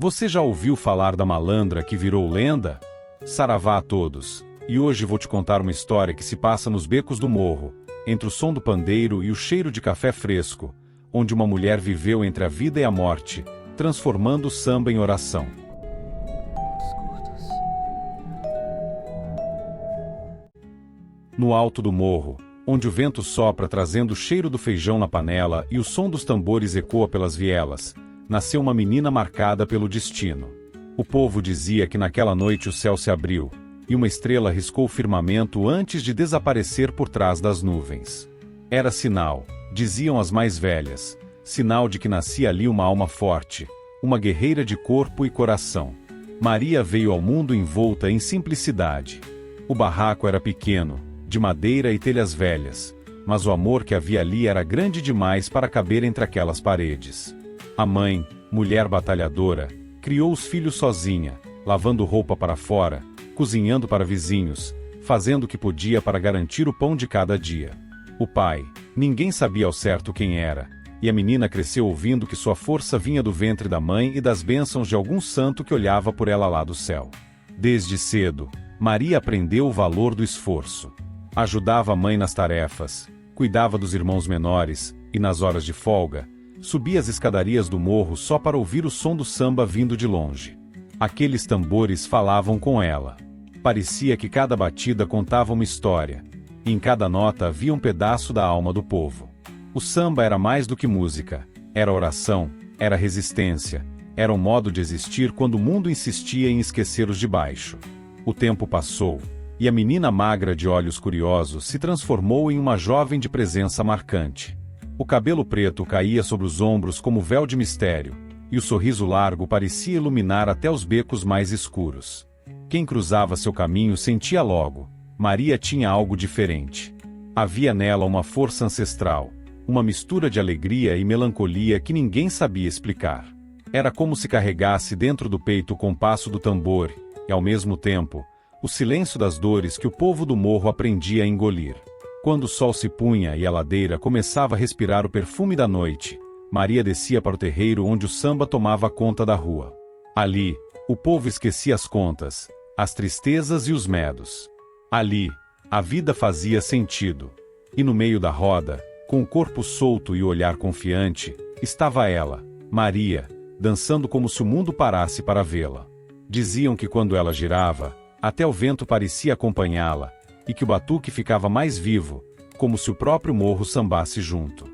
Você já ouviu falar da malandra que virou lenda? Saravá a todos, e hoje vou te contar uma história que se passa nos becos do morro, entre o som do pandeiro e o cheiro de café fresco, onde uma mulher viveu entre a vida e a morte, transformando o samba em oração. No alto do morro, onde o vento sopra trazendo o cheiro do feijão na panela e o som dos tambores ecoa pelas vielas, nasceu uma menina marcada pelo destino. O povo dizia que naquela noite o céu se abriu, e uma estrela riscou o firmamento antes de desaparecer por trás das nuvens. Era sinal, diziam as mais velhas, sinal de que nascia ali uma alma forte, uma guerreira de corpo e coração. Maria veio ao mundo envolta em simplicidade. O barraco era pequeno, de madeira e telhas velhas, mas o amor que havia ali era grande demais para caber entre aquelas paredes. A mãe, mulher batalhadora, criou os filhos sozinha, lavando roupa para fora, cozinhando para vizinhos, fazendo o que podia para garantir o pão de cada dia. O pai, ninguém sabia ao certo quem era, e a menina cresceu ouvindo que sua força vinha do ventre da mãe e das bênçãos de algum santo que olhava por ela lá do céu. Desde cedo, Maria aprendeu o valor do esforço. Ajudava a mãe nas tarefas, cuidava dos irmãos menores, e nas horas de folga, subia as escadarias do morro só para ouvir o som do samba vindo de longe. Aqueles tambores falavam com ela. Parecia que cada batida contava uma história, e em cada nota havia um pedaço da alma do povo. O samba era mais do que música, era oração, era resistência, era um modo de existir quando o mundo insistia em esquecer os de baixo. O tempo passou, e a menina magra de olhos curiosos se transformou em uma jovem de presença marcante. O cabelo preto caía sobre os ombros como véu de mistério, e o sorriso largo parecia iluminar até os becos mais escuros. Quem cruzava seu caminho sentia logo, Maria tinha algo diferente. Havia nela uma força ancestral, uma mistura de alegria e melancolia que ninguém sabia explicar. Era como se carregasse dentro do peito o compasso do tambor, e ao mesmo tempo, o silêncio das dores que o povo do morro aprendia a engolir. Quando o sol se punha e a ladeira começava a respirar o perfume da noite, Maria descia para o terreiro onde o samba tomava conta da rua. Ali, o povo esquecia as contas, as tristezas e os medos. Ali, a vida fazia sentido. E no meio da roda, com o corpo solto e o olhar confiante, estava ela, Maria, dançando como se o mundo parasse para vê-la. Diziam que quando ela girava, até o vento parecia acompanhá-la, e que o batuque ficava mais vivo, como se o próprio morro sambasse junto.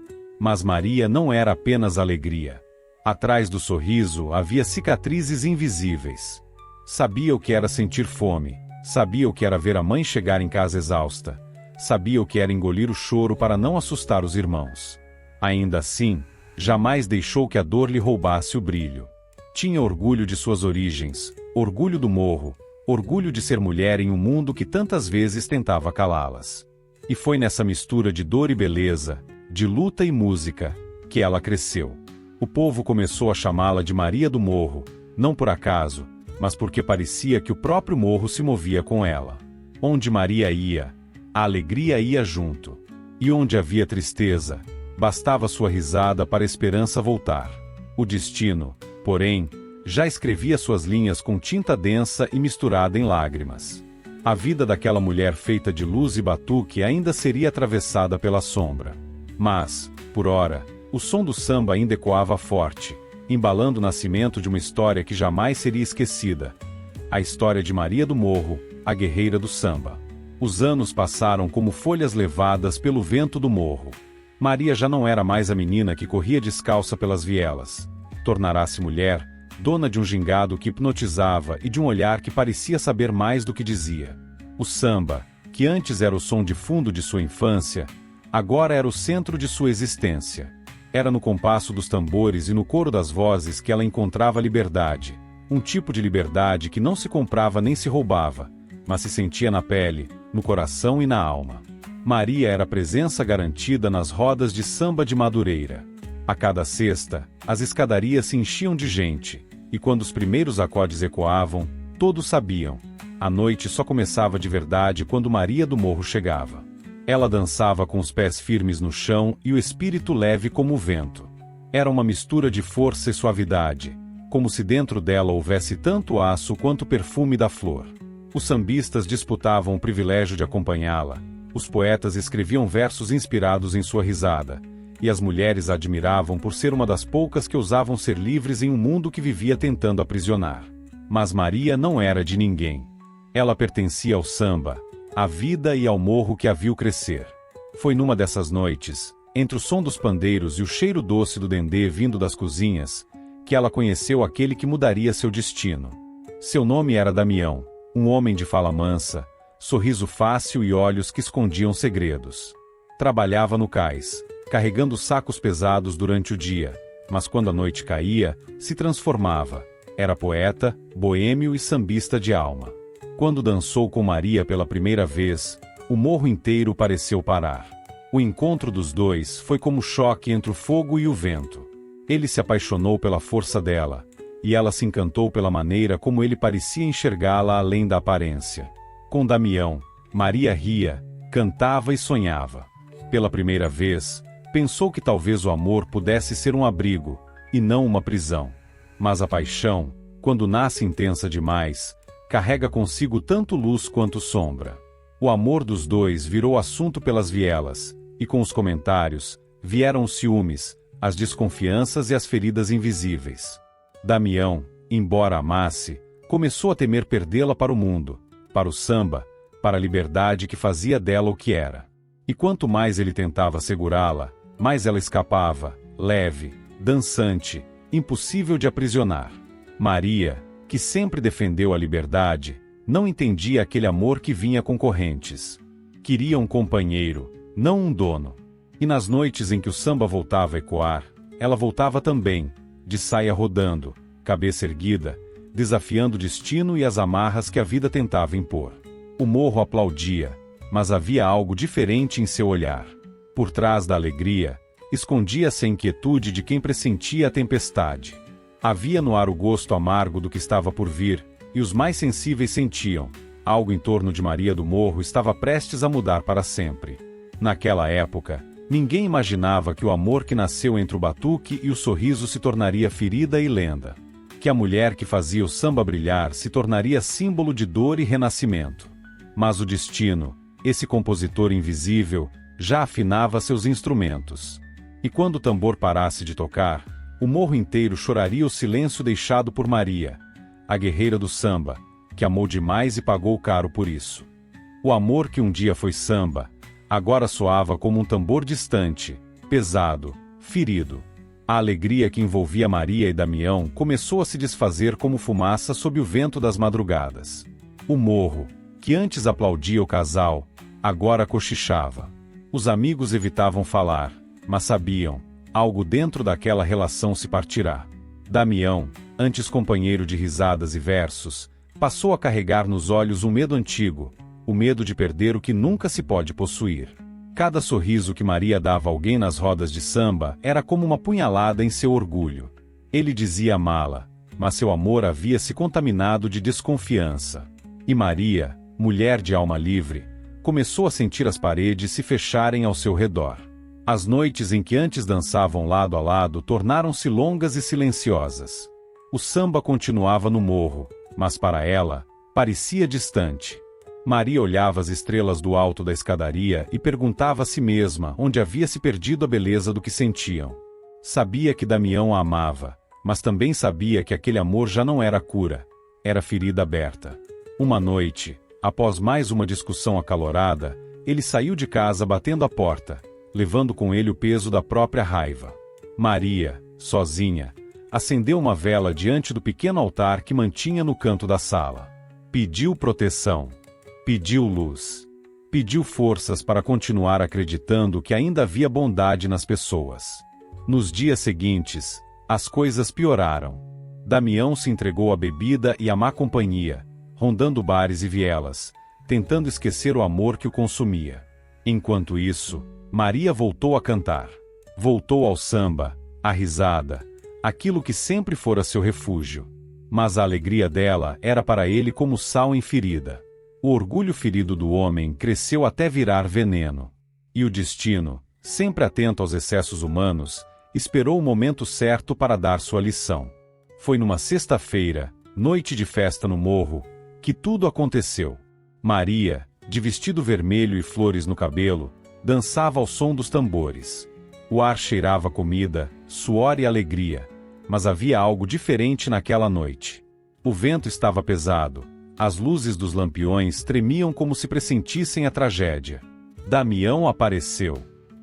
Mas Maria não era apenas alegria. Atrás do sorriso havia cicatrizes invisíveis. Sabia o que era sentir fome, sabia o que era ver a mãe chegar em casa exausta, sabia o que era engolir o choro para não assustar os irmãos. Ainda assim, jamais deixou que a dor lhe roubasse o brilho. Tinha orgulho de suas origens, orgulho do morro, orgulho de ser mulher em um mundo que tantas vezes tentava calá-las. E foi nessa mistura de dor e beleza, de luta e música, que ela cresceu. O povo começou a chamá-la de Maria do Morro, não por acaso, mas porque parecia que o próprio morro se movia com ela. Onde Maria ia, a alegria ia junto. E onde havia tristeza, bastava sua risada para a esperança voltar. O destino, porém, já escrevia suas linhas com tinta densa e misturada em lágrimas. A vida daquela mulher feita de luz e batuque ainda seria atravessada pela sombra. Mas, por ora, o som do samba ainda ecoava forte, embalando o nascimento de uma história que jamais seria esquecida. A história de Maria do Morro, a guerreira do samba. Os anos passaram como folhas levadas pelo vento do morro. Maria já não era mais a menina que corria descalça pelas vielas. Tornará-se mulher, dona de um gingado que hipnotizava e de um olhar que parecia saber mais do que dizia. O samba, que antes era o som de fundo de sua infância, agora era o centro de sua existência. Era no compasso dos tambores e no coro das vozes que ela encontrava liberdade, um tipo de liberdade que não se comprava nem se roubava, mas se sentia na pele, no coração e na alma. Maria era a presença garantida nas rodas de samba de Madureira. A cada sexta, as escadarias se enchiam de gente, e quando os primeiros acordes ecoavam, todos sabiam. A noite só começava de verdade quando Maria do Morro chegava. Ela dançava com os pés firmes no chão e o espírito leve como o vento. Era uma mistura de força e suavidade, como se dentro dela houvesse tanto aço quanto o perfume da flor. Os sambistas disputavam o privilégio de acompanhá-la, os poetas escreviam versos inspirados em sua risada, e as mulheres a admiravam por ser uma das poucas que ousavam ser livres em um mundo que vivia tentando aprisionar. Mas Maria não era de ninguém. Ela pertencia ao samba, à vida e ao morro que a viu crescer. Foi numa dessas noites, entre o som dos pandeiros e o cheiro doce do dendê vindo das cozinhas, que ela conheceu aquele que mudaria seu destino. Seu nome era Damião, um homem de fala mansa, sorriso fácil e olhos que escondiam segredos. Trabalhava no cais, carregando sacos pesados durante o dia, mas quando a noite caía, se transformava. Era poeta, boêmio e sambista de alma. Quando dançou com Maria pela primeira vez, o morro inteiro pareceu parar. O encontro dos dois foi como o choque entre o fogo e o vento. Ele se apaixonou pela força dela, e ela se encantou pela maneira como ele parecia enxergá-la além da aparência. Com Damião, Maria ria, cantava e sonhava. Pela primeira vez, pensou que talvez o amor pudesse ser um abrigo, e não uma prisão. Mas a paixão, quando nasce intensa demais, carrega consigo tanto luz quanto sombra. O amor dos dois virou assunto pelas vielas, e com os comentários, vieram os ciúmes, as desconfianças e as feridas invisíveis. Damião, embora amasse, começou a temer perdê-la para o mundo, para o samba, para a liberdade que fazia dela o que era. E quanto mais ele tentava segurá-la, mais ela escapava, leve, dançante, impossível de aprisionar. Maria, que sempre defendeu a liberdade, não entendia aquele amor que vinha com correntes. Queria um companheiro, não um dono. E nas noites em que o samba voltava a ecoar, ela voltava também, de saia rodando, cabeça erguida, desafiando o destino e as amarras que a vida tentava impor. O morro aplaudia, mas havia algo diferente em seu olhar. Por trás da alegria, escondia-se a inquietude de quem pressentia a tempestade. Havia no ar o gosto amargo do que estava por vir, e os mais sensíveis sentiam. Algo em torno de Maria do Morro estava prestes a mudar para sempre. Naquela época, ninguém imaginava que o amor que nasceu entre o batuque e o sorriso se tornaria ferida e lenda. Que a mulher que fazia o samba brilhar se tornaria símbolo de dor e renascimento. Mas o destino, esse compositor invisível, já afinava seus instrumentos. E quando o tambor parasse de tocar, o morro inteiro choraria o silêncio deixado por Maria, a guerreira do samba, que amou demais e pagou caro por isso. O amor que um dia foi samba, agora soava como um tambor distante, pesado, ferido. A alegria que envolvia Maria e Damião começou a se desfazer como fumaça sob o vento das madrugadas. O morro, que antes aplaudia o casal, agora cochichava. Os amigos evitavam falar, mas sabiam, algo dentro daquela relação se partirá. Damião, antes companheiro de risadas e versos, passou a carregar nos olhos um medo antigo, o medo de perder o que nunca se pode possuir. Cada sorriso que Maria dava a alguém nas rodas de samba era como uma punhalada em seu orgulho. Ele dizia amá-la, mas seu amor havia se contaminado de desconfiança. E Maria, mulher de alma livre, começou a sentir as paredes se fecharem ao seu redor. As noites em que antes dançavam lado a lado tornaram-se longas e silenciosas. O samba continuava no morro, mas para ela, parecia distante. Maria olhava as estrelas do alto da escadaria e perguntava a si mesma onde havia se perdido a beleza do que sentiam. Sabia que Damião a amava, mas também sabia que aquele amor já não era cura, era ferida aberta. Uma noite, após mais uma discussão acalorada, ele saiu de casa batendo a porta, levando com ele o peso da própria raiva. Maria, sozinha, acendeu uma vela diante do pequeno altar que mantinha no canto da sala. Pediu proteção. Pediu luz. Pediu forças para continuar acreditando que ainda havia bondade nas pessoas. Nos dias seguintes, as coisas pioraram. Damião se entregou à bebida e à má companhia, rondando bares e vielas, tentando esquecer o amor que o consumia. Enquanto isso, Maria voltou a cantar. Voltou ao samba, à risada, aquilo que sempre fora seu refúgio. Mas a alegria dela era para ele como sal em ferida. O orgulho ferido do homem cresceu até virar veneno. E o destino, sempre atento aos excessos humanos, esperou o momento certo para dar sua lição. Foi numa sexta-feira, noite de festa no morro, que tudo aconteceu. Maria, de vestido vermelho e flores no cabelo, dançava ao som dos tambores. O ar cheirava comida, suor e alegria, mas havia algo diferente naquela noite. O vento estava pesado, as luzes dos lampiões tremiam como se pressentissem a tragédia. Damião apareceu.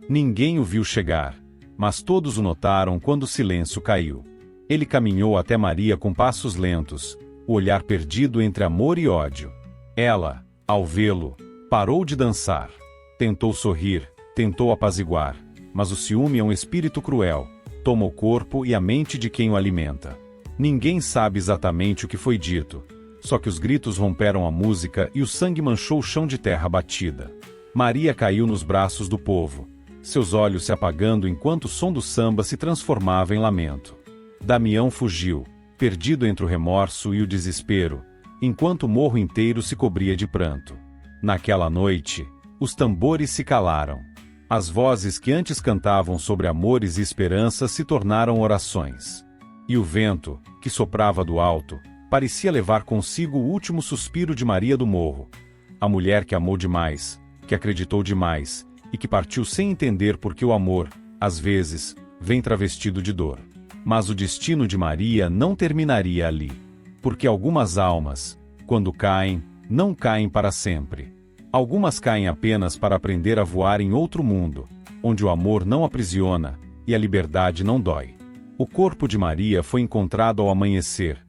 Ninguém o viu chegar, mas todos o notaram quando o silêncio caiu. Ele caminhou até Maria com passos lentos, o olhar perdido entre amor e ódio. Ela, ao vê-lo, parou de dançar. Tentou sorrir, tentou apaziguar, mas o ciúme é um espírito cruel, toma o corpo e a mente de quem o alimenta. Ninguém sabe exatamente o que foi dito, só que os gritos romperam a música e o sangue manchou o chão de terra batida. Maria caiu nos braços do povo, seus olhos se apagando enquanto o som do samba se transformava em lamento. Damião fugiu, perdido entre o remorso e o desespero, enquanto o morro inteiro se cobria de pranto. Naquela noite, os tambores se calaram. As vozes que antes cantavam sobre amores e esperanças se tornaram orações. E o vento, que soprava do alto, parecia levar consigo o último suspiro de Maria do Morro, a mulher que amou demais, que acreditou demais, e que partiu sem entender por que o amor, às vezes, vem travestido de dor. Mas o destino de Maria não terminaria ali, porque algumas almas, quando caem, não caem para sempre. Algumas caem apenas para aprender a voar em outro mundo, onde o amor não aprisiona e a liberdade não dói. O corpo de Maria foi encontrado ao amanhecer,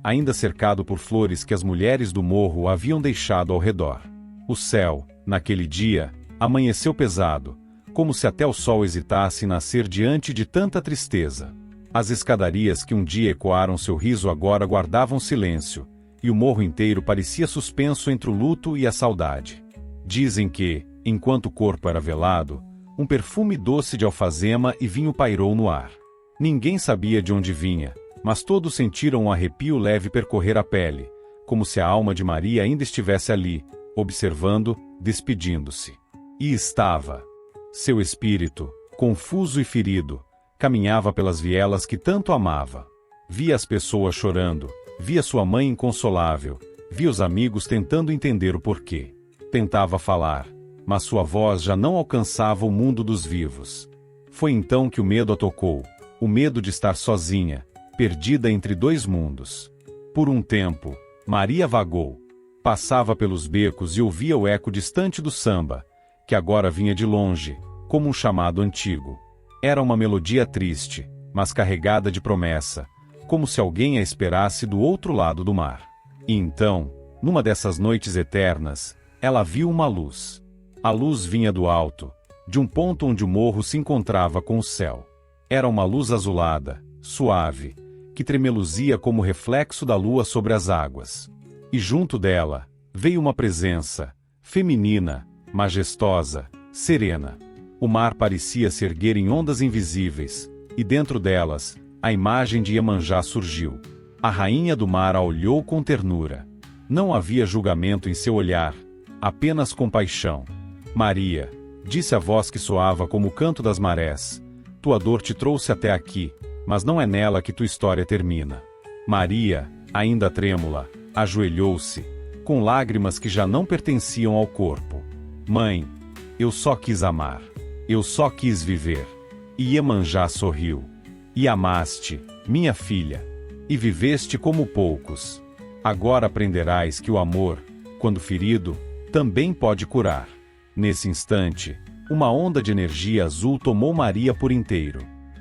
ainda cercado por flores que as mulheres do morro haviam deixado ao redor. O céu, naquele dia, amanheceu pesado, como se até o sol hesitasse em nascer diante de tanta tristeza. As escadarias que um dia ecoaram seu riso agora guardavam silêncio, e o morro inteiro parecia suspenso entre o luto e a saudade. Dizem que, enquanto o corpo era velado, um perfume doce de alfazema e vinho pairou no ar. Ninguém sabia de onde vinha, mas todos sentiram um arrepio leve percorrer a pele, como se a alma de Maria ainda estivesse ali, observando, despedindo-se. E estava. Seu espírito, confuso e ferido, caminhava pelas vielas que tanto amava. Via as pessoas chorando, via sua mãe inconsolável, via os amigos tentando entender o porquê. Tentava falar, mas sua voz já não alcançava o mundo dos vivos. Foi então que o medo a tocou, o medo de estar sozinha, perdida entre dois mundos. Por um tempo, Maria vagou. Passava pelos becos e ouvia o eco distante do samba, que agora vinha de longe, como um chamado antigo. Era uma melodia triste, mas carregada de promessa, como se alguém a esperasse do outro lado do mar. E então, numa dessas noites eternas, ela viu uma luz. A luz vinha do alto, de um ponto onde o morro se encontrava com o céu. Era uma luz azulada, suave, que tremeluzia como o reflexo da lua sobre as águas. E junto dela, veio uma presença, feminina, majestosa, serena. O mar parecia se erguer em ondas invisíveis, e dentro delas, a imagem de Iemanjá surgiu. A rainha do mar a olhou com ternura. Não havia julgamento em seu olhar, apenas compaixão. Maria, disse a voz que soava como o canto das marés, tua dor te trouxe até aqui, mas não é nela que tua história termina. Maria, ainda trêmula, ajoelhou-se, com lágrimas que já não pertenciam ao corpo. Mãe, eu só quis amar. Eu só quis viver. E Iemanjá sorriu. E amaste, minha filha, e viveste como poucos. Agora aprenderás que o amor, quando ferido, também pode curar. Nesse instante, uma onda de energia azul tomou Maria por inteiro.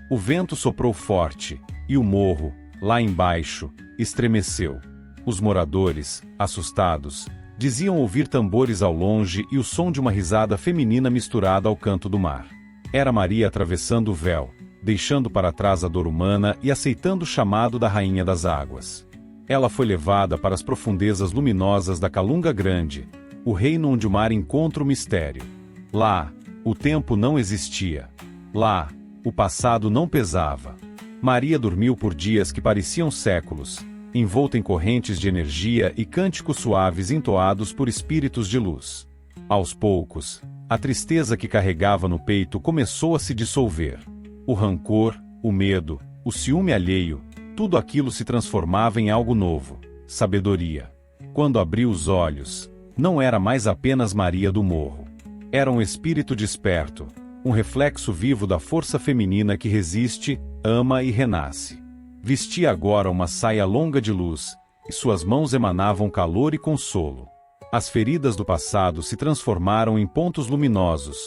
O vento soprou forte, e o morro, lá embaixo, estremeceu. Os moradores, assustados, diziam ouvir tambores ao longe e o som de uma risada feminina misturada ao canto do mar. Era Maria atravessando o véu, deixando para trás a dor humana e aceitando o chamado da Rainha das Águas. Ela foi levada para as profundezas luminosas da Calunga Grande, o reino onde o mar encontra o mistério. Lá, o tempo não existia. Lá, o passado não pesava. Maria dormiu por dias que pareciam séculos, envolta em correntes de energia e cânticos suaves entoados por espíritos de luz. Aos poucos, a tristeza que carregava no peito começou a se dissolver. O rancor, o medo, o ciúme alheio, Tudo aquilo se transformava em algo novo, sabedoria. Quando abriu os olhos, não era mais apenas Maria do Morro. Era um espírito desperto, um reflexo vivo da força feminina que resiste, ama e renasce. Vestia agora uma saia longa de luz, e suas mãos emanavam calor e consolo. As feridas do passado se transformaram em pontos luminosos,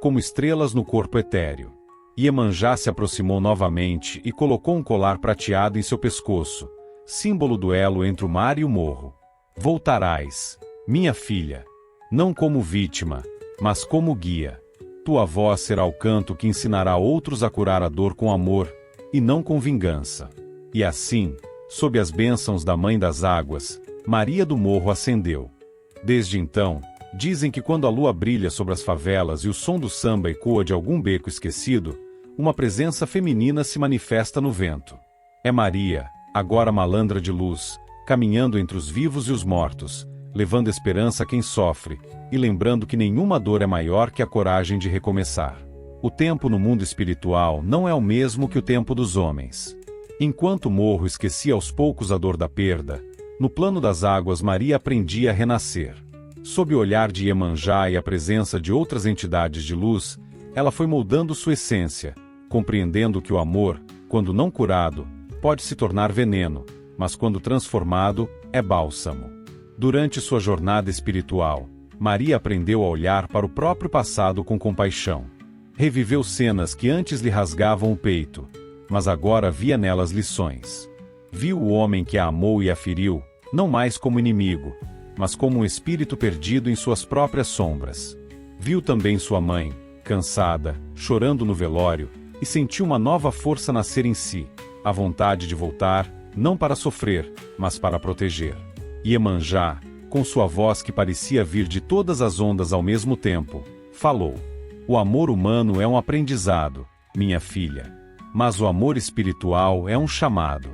como estrelas no corpo etéreo. Iemanjá se aproximou novamente e colocou um colar prateado em seu pescoço, símbolo do elo entre o mar e o morro. Voltarás, minha filha, não como vítima, mas como guia. Tua voz será o canto que ensinará outros a curar a dor com amor, e não com vingança. E assim, sob as bênçãos da Mãe das Águas, Maria do Morro ascendeu. Desde então, dizem que quando a lua brilha sobre as favelas e o som do samba ecoa de algum beco esquecido, uma presença feminina se manifesta no vento. É Maria, agora malandra de luz, caminhando entre os vivos e os mortos, levando esperança a quem sofre, e lembrando que nenhuma dor é maior que a coragem de recomeçar. O tempo no mundo espiritual não é o mesmo que o tempo dos homens. Enquanto o morro esquecia aos poucos a dor da perda, no plano das águas Maria aprendia a renascer. Sob o olhar de Iemanjá e a presença de outras entidades de luz, ela foi moldando sua essência, compreendendo que o amor, quando não curado, pode se tornar veneno, mas quando transformado, é bálsamo. Durante sua jornada espiritual, Maria aprendeu a olhar para o próprio passado com compaixão. Reviveu cenas que antes lhe rasgavam o peito, mas agora via nelas lições. Viu o homem que a amou e a feriu, não mais como inimigo, mas como um espírito perdido em suas próprias sombras. Viu também sua mãe, cansada, chorando no velório, e sentiu uma nova força nascer em si, a vontade de voltar, não para sofrer, mas para proteger. Iemanjá, com sua voz que parecia vir de todas as ondas ao mesmo tempo, falou: o amor humano é um aprendizado, minha filha. Mas o amor espiritual é um chamado.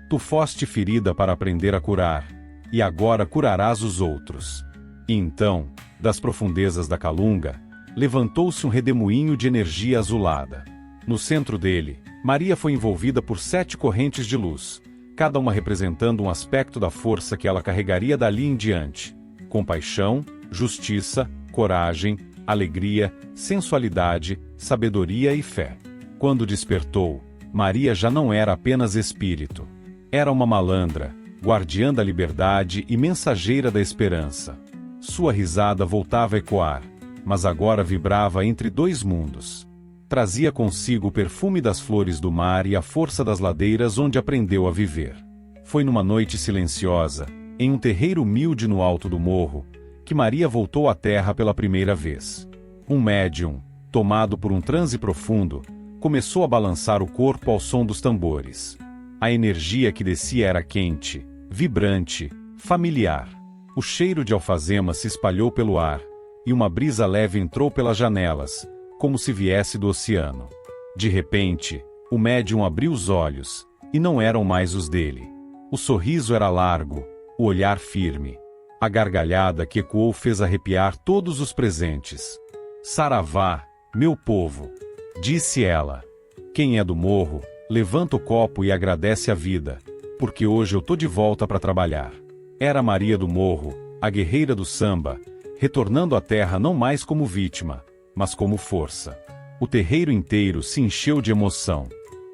Tu foste ferida para aprender a curar, e agora curarás os outros. E então, das profundezas da calunga, levantou-se um redemoinho de energia azulada. No centro dele, Maria foi envolvida por 7 correntes de luz, cada uma representando um aspecto da força que ela carregaria dali em diante: compaixão, justiça, coragem, alegria, sensualidade, sabedoria e fé. Quando despertou, Maria já não era apenas espírito. Era uma malandra, guardiã da liberdade e mensageira da esperança. Sua risada voltava a ecoar, mas agora vibrava entre 2 mundos. Trazia consigo o perfume das flores do mar e a força das ladeiras onde aprendeu a viver. Foi numa noite silenciosa, em um terreiro humilde no alto do morro, que Maria voltou à terra pela primeira vez. Um médium, tomado por um transe profundo, começou a balançar o corpo ao som dos tambores. A energia que descia era quente, vibrante, familiar. O cheiro de alfazema se espalhou pelo ar, e uma brisa leve entrou pelas janelas, como se viesse do oceano. De repente, o médium abriu os olhos, e não eram mais os dele. O sorriso era largo, o olhar firme. A gargalhada que ecoou fez arrepiar todos os presentes. Saravá, meu povo, disse ela. Quem é do morro, levanta o copo e agradece a vida, porque hoje eu tô de volta para trabalhar. Era Maria do Morro, a guerreira do samba, retornando à terra não mais como vítima, mas como força. O terreiro inteiro se encheu de emoção.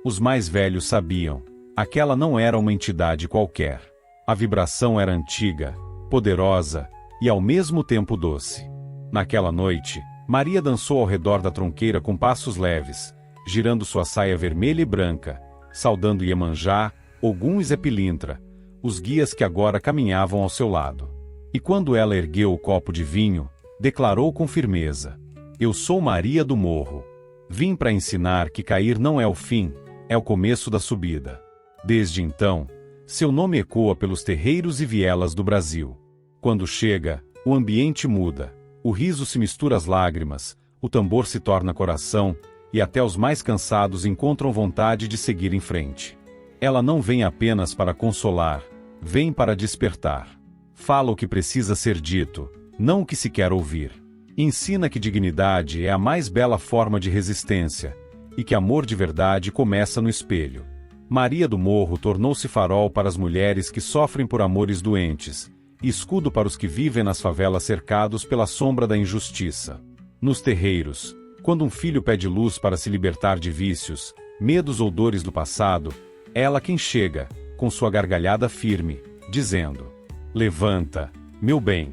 Os mais velhos sabiam, aquela não era uma entidade qualquer. A vibração era antiga, poderosa e ao mesmo tempo doce. Naquela noite, Maria dançou ao redor da tronqueira com passos leves, girando sua saia vermelha e branca, saudando Iemanjá, Ogum e Zé Pilintra, os guias que agora caminhavam ao seu lado. E quando ela ergueu o copo de vinho, declarou com firmeza: eu sou Maria do Morro. Vim para ensinar que cair não é o fim, é o começo da subida. Desde então, seu nome ecoa pelos terreiros e vielas do Brasil. Quando chega, o ambiente muda, o riso se mistura às lágrimas, o tambor se torna coração, e até os mais cansados encontram vontade de seguir em frente. Ela não vem apenas para consolar, vem para despertar. Fala o que precisa ser dito, não o que se quer ouvir. Ensina que dignidade é a mais bela forma de resistência, e que amor de verdade começa no espelho. Maria do Morro tornou-se farol para as mulheres que sofrem por amores doentes, e escudo para os que vivem nas favelas cercados pela sombra da injustiça. Nos terreiros, quando um filho pede luz para se libertar de vícios, medos ou dores do passado, é ela quem chega, com sua gargalhada firme, dizendo: levanta, meu bem.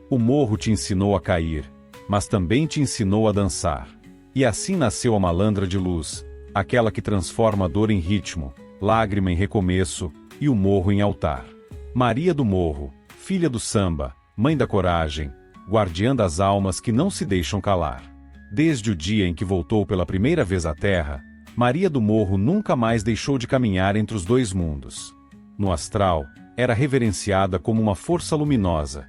O morro te ensinou a cair, mas também te ensinou a dançar. E assim nasceu a malandra de luz, aquela que transforma a dor em ritmo, lágrima em recomeço, e o morro em altar. Maria do Morro, filha do samba, mãe da coragem, guardiã das almas que não se deixam calar. Desde o dia em que voltou pela primeira vez à Terra, Maria do Morro nunca mais deixou de caminhar entre os dois mundos. No astral, era reverenciada como uma força luminosa.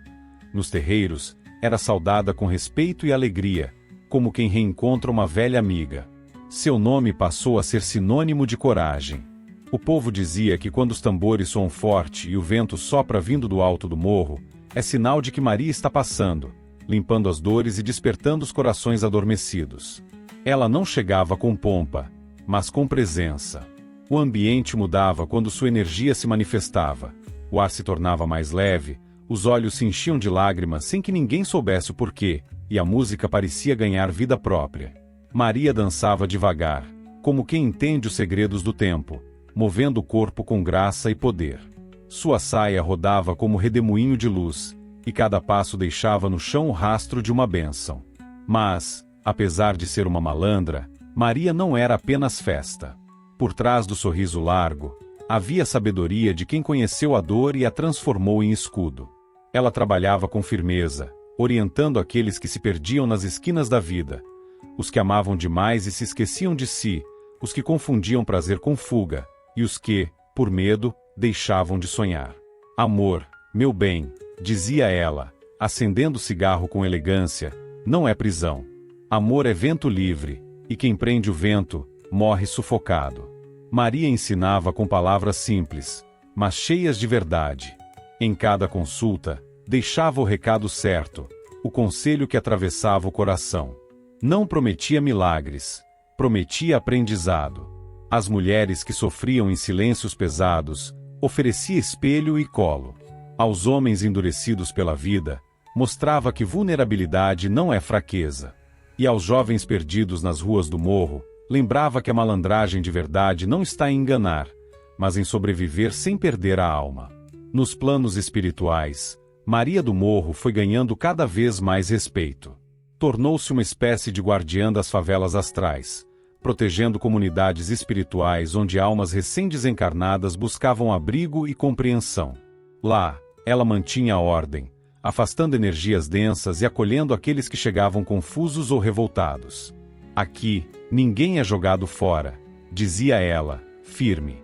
Nos terreiros, era saudada com respeito e alegria, como quem reencontra uma velha amiga. Seu nome passou a ser sinônimo de coragem. O povo dizia que quando os tambores soam forte e o vento sopra vindo do alto do morro, é sinal de que Maria está passando, limpando as dores e despertando os corações adormecidos. Ela não chegava com pompa, mas com presença. O ambiente mudava quando sua energia se manifestava. O ar se tornava mais leve, os olhos se enchiam de lágrimas sem que ninguém soubesse o porquê, e a música parecia ganhar vida própria. Maria dançava devagar, como quem entende os segredos do tempo, movendo o corpo com graça e poder. Sua saia rodava como redemoinho de luz, e cada passo deixava no chão o rastro de uma bênção. Mas, apesar de ser uma malandra, Maria não era apenas festa. Por trás do sorriso largo, havia a sabedoria de quem conheceu a dor e a transformou em escudo. Ela trabalhava com firmeza, orientando aqueles que se perdiam nas esquinas da vida, os que amavam demais e se esqueciam de si, os que confundiam prazer com fuga, e os que, por medo, deixavam de sonhar. Amor, meu bem, dizia ela, acendendo o cigarro com elegância, não é prisão. Amor é vento livre, e quem prende o vento, morre sufocado. Maria ensinava com palavras simples, mas cheias de verdade. Em cada consulta, deixava o recado certo, o conselho que atravessava o coração. Não prometia milagres, prometia aprendizado. Às mulheres que sofriam em silêncios pesados, oferecia espelho e colo. Aos homens endurecidos pela vida, mostrava que vulnerabilidade não é fraqueza. E aos jovens perdidos nas ruas do morro, lembrava que a malandragem de verdade não está em enganar, mas em sobreviver sem perder a alma. Nos planos espirituais, Maria do Morro foi ganhando cada vez mais respeito. Tornou-se uma espécie de guardiã das favelas astrais, protegendo comunidades espirituais onde almas recém-desencarnadas buscavam abrigo e compreensão. Lá, ela mantinha a ordem, afastando energias densas e acolhendo aqueles que chegavam confusos ou revoltados. Aqui, ninguém é jogado fora, dizia ela, firme.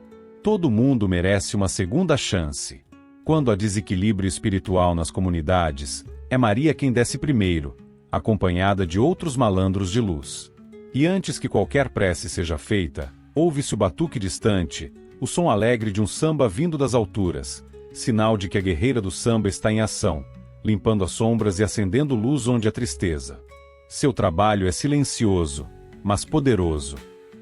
Todo mundo merece uma segunda chance. Quando há desequilíbrio espiritual nas comunidades, é Maria quem desce primeiro, acompanhada de outros malandros de luz. E antes que qualquer prece seja feita, ouve-se o batuque distante, o som alegre de um samba vindo das alturas, sinal de que a guerreira do samba está em ação, limpando as sombras e acendendo luz onde há tristeza. Seu trabalho é silencioso, mas poderoso.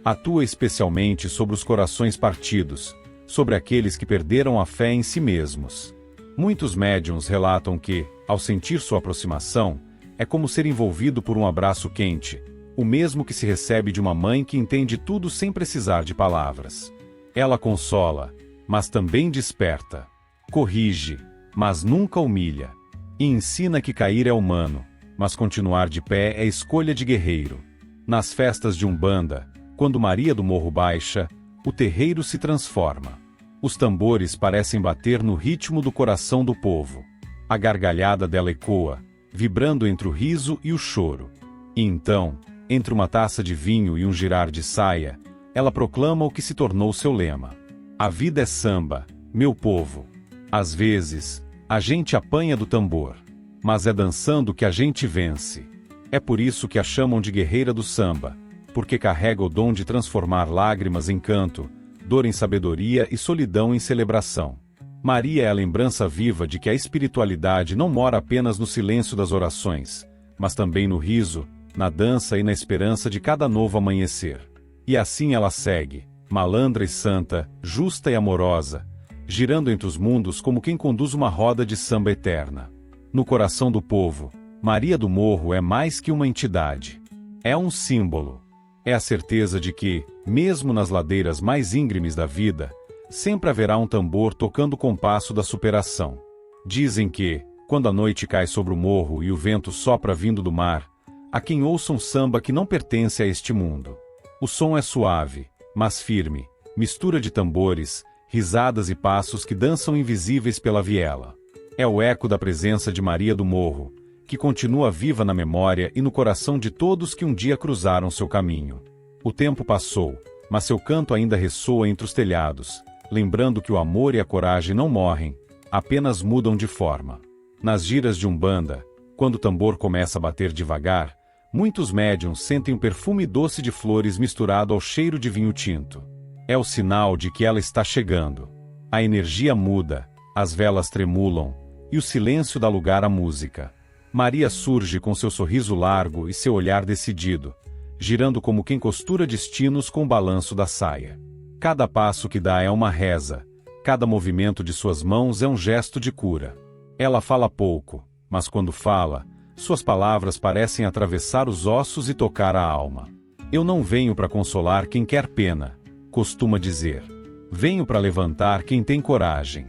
Atua especialmente sobre os corações partidos, sobre aqueles que perderam a fé em si mesmos. Muitos médiuns relatam que, ao sentir sua aproximação, é como ser envolvido por um abraço quente, o mesmo que se recebe de uma mãe que entende tudo sem precisar de palavras. Ela consola, mas também desperta. Corrige, mas nunca humilha. E ensina que cair é humano, mas continuar de pé é escolha de guerreiro. Nas festas de Umbanda, quando Maria do Morro baixa, o terreiro se transforma. Os tambores parecem bater no ritmo do coração do povo. A gargalhada dela ecoa, vibrando entre o riso e o choro. E então, entre uma taça de vinho e um girar de saia, ela proclama o que se tornou seu lema. A vida é samba, meu povo. Às vezes, a gente apanha do tambor, mas é dançando que a gente vence. É por isso que a chamam de guerreira do samba, porque carrega o dom de transformar lágrimas em canto, dor em sabedoria e solidão em celebração. Maria é a lembrança viva de que a espiritualidade não mora apenas no silêncio das orações, mas também no riso, na dança e na esperança de cada novo amanhecer. E assim ela segue, malandra e santa, justa e amorosa, girando entre os mundos como quem conduz uma roda de samba eterna. No coração do povo, Maria do Morro é mais que uma entidade. É um símbolo. É a certeza de que, mesmo nas ladeiras mais íngremes da vida, sempre haverá um tambor tocando o compasso da superação. Dizem que, quando a noite cai sobre o morro e o vento sopra vindo do mar, há quem ouça um samba que não pertence a este mundo. O som é suave, mas firme, mistura de tambores, risadas e passos que dançam invisíveis pela viela. É o eco da presença de Maria do Morro, que continua viva na memória e no coração de todos que um dia cruzaram seu caminho. O tempo passou, mas seu canto ainda ressoa entre os telhados, lembrando que o amor e a coragem não morrem, apenas mudam de forma. Nas giras de Umbanda, quando o tambor começa a bater devagar, muitos médiuns sentem um perfume doce de flores misturado ao cheiro de vinho tinto. É o sinal de que ela está chegando. A energia muda, as velas tremulam, e o silêncio dá lugar à música. Maria surge com seu sorriso largo e seu olhar decidido, girando como quem costura destinos com o balanço da saia. Cada passo que dá é uma reza, cada movimento de suas mãos é um gesto de cura. Ela fala pouco, mas quando fala, suas palavras parecem atravessar os ossos e tocar a alma. Eu não venho para consolar quem quer pena, costuma dizer. Venho para levantar quem tem coragem.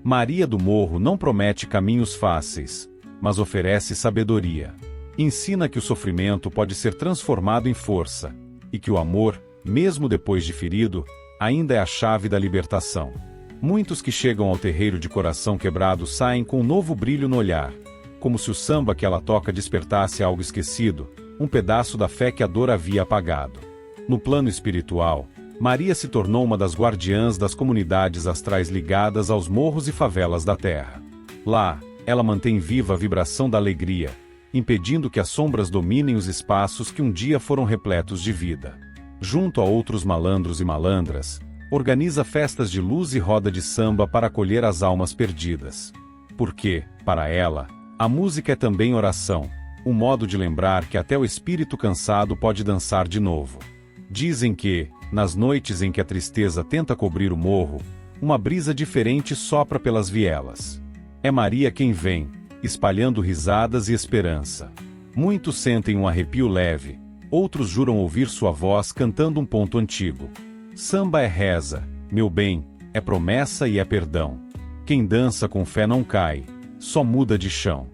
Maria do Morro não promete caminhos fáceis, mas oferece sabedoria. Ensina que o sofrimento pode ser transformado em força, e que o amor, mesmo depois de ferido, ainda é a chave da libertação. Muitos que chegam ao terreiro de coração quebrado saem com um novo brilho no olhar, como se o samba que ela toca despertasse algo esquecido, um pedaço da fé que a dor havia apagado. No plano espiritual, Maria se tornou uma das guardiãs das comunidades astrais ligadas aos morros e favelas da terra. Lá, ela mantém viva a vibração da alegria, impedindo que as sombras dominem os espaços que um dia foram repletos de vida. Junto a outros malandros e malandras, organiza festas de luz e roda de samba para acolher as almas perdidas. Porque, para ela, a música é também oração, um modo de lembrar que até o espírito cansado pode dançar de novo. Dizem que, nas noites em que a tristeza tenta cobrir o morro, uma brisa diferente sopra pelas vielas. É Maria quem vem, espalhando risadas e esperança. Muitos sentem um arrepio leve, outros juram ouvir sua voz cantando um ponto antigo. Samba é reza, meu bem, é promessa e é perdão. Quem dança com fé não cai, só muda de chão.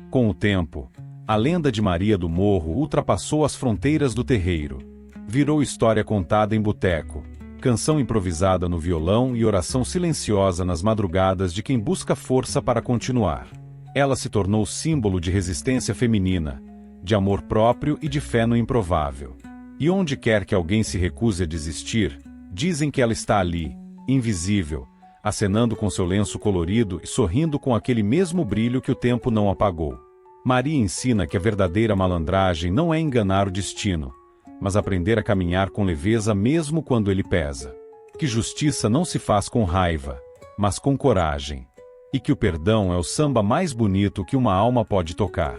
Com o tempo, a lenda de Maria do Morro ultrapassou as fronteiras do terreiro. Virou história contada em boteco, canção improvisada no violão e oração silenciosa nas madrugadas de quem busca força para continuar. Ela se tornou símbolo de resistência feminina, de amor próprio e de fé no improvável. E onde quer que alguém se recuse a desistir, dizem que ela está ali, invisível, acenando com seu lenço colorido e sorrindo com aquele mesmo brilho que o tempo não apagou. Maria ensina que a verdadeira malandragem não é enganar o destino, mas aprender a caminhar com leveza mesmo quando ele pesa. Que justiça não se faz com raiva, mas com coragem. E que o perdão é o samba mais bonito que uma alma pode tocar.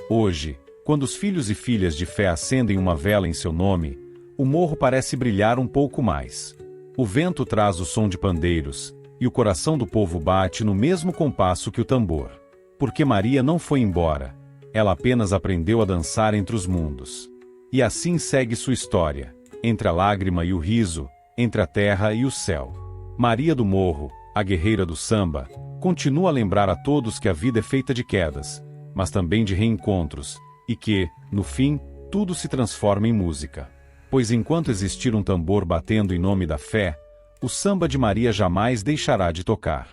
Hoje, quando os filhos e filhas de fé acendem uma vela em seu nome, o morro parece brilhar um pouco mais. O vento traz o som de pandeiros, e o coração do povo bate no mesmo compasso que o tambor. Porque Maria não foi embora, ela apenas aprendeu a dançar entre os mundos. E assim segue sua história, entre a lágrima e o riso, entre a terra e o céu. Maria do Morro, a guerreira do samba, continua a lembrar a todos que a vida é feita de quedas, mas também de reencontros, e que, no fim, tudo se transforma em música. Pois enquanto existir um tambor batendo em nome da fé, o samba de Maria jamais deixará de tocar.